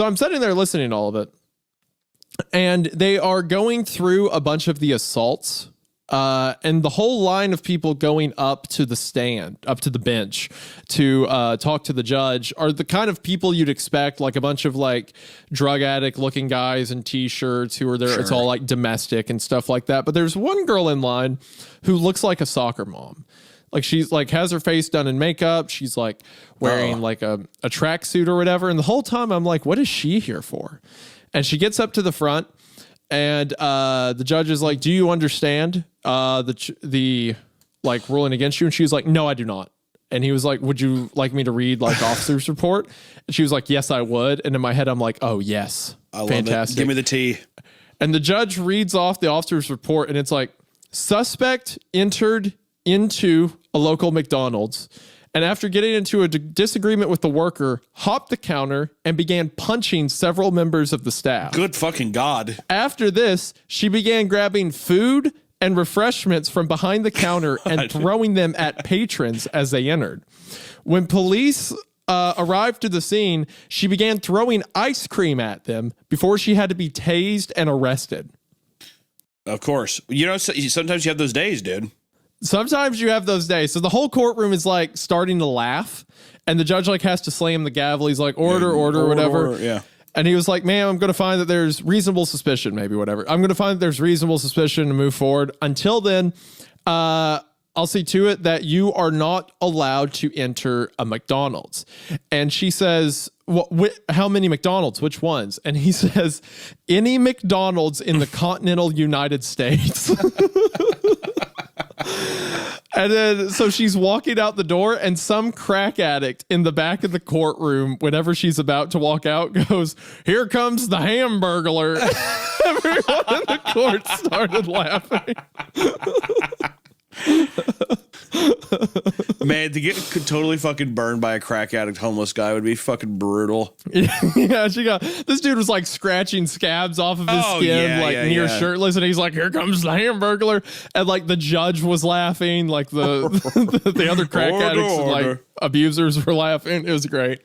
So I'm sitting there listening to all of it. And they are going through a bunch of the assaults. And the whole line of people going up to the bench to talk to the judge are the kind of people you'd expect, like a bunch of like drug addict looking guys in t-shirts who are there. Sure. It's all like domestic and stuff like that. But there's one girl in line who looks like a soccer mom. Like she's like has her face done in makeup. She's like wearing like a tracksuit or whatever. And the whole time I'm like, what is she here for? And she gets up to the front and the judge is like, do you understand the like ruling against you? And she was like, no, I do not. And he was like, would you like me to read like officer's report? And she was like, yes, I would. And in my head, I'm like, oh yes. I fantastic. Love it. Give me the tea. And the judge reads off the officer's report and it's like, suspect entered into a local McDonald's and after getting into a disagreement with the worker, hopped the counter and began punching several members of the staff. Good fucking God. After this, she began grabbing food and refreshments from behind the counter and throwing them at patrons as they entered. When police arrived to the scene, she began throwing ice cream at them before she had to be tased and arrested. Of course. You know, sometimes you have those days, dude. Sometimes you have those days. So the whole courtroom is like starting to laugh and the judge like has to slam the gavel. He's like, order, whatever. Yeah. And he was like, ma'am, I'm going to find that there's reasonable suspicion, maybe whatever. I'm going to find that there's reasonable suspicion to move forward. Until then, I'll see to it that you are not allowed to enter a McDonald's. And she says, how many McDonald's? Which ones? And he says, any McDonald's in the continental United States. And then, so she's walking out the door and some crack addict in the back of the courtroom, whenever she's about to walk out, goes, here comes the Hamburglar. Everyone in the court started laughing. Man, to get totally fucking burned by a crack addict homeless guy would be fucking brutal. Yeah, this dude was like scratching scabs off of his skin, near shirtless, and he's like, here comes the Hamburglar. And like the judge was laughing, like the other crack addicts and like abusers were laughing. It was great.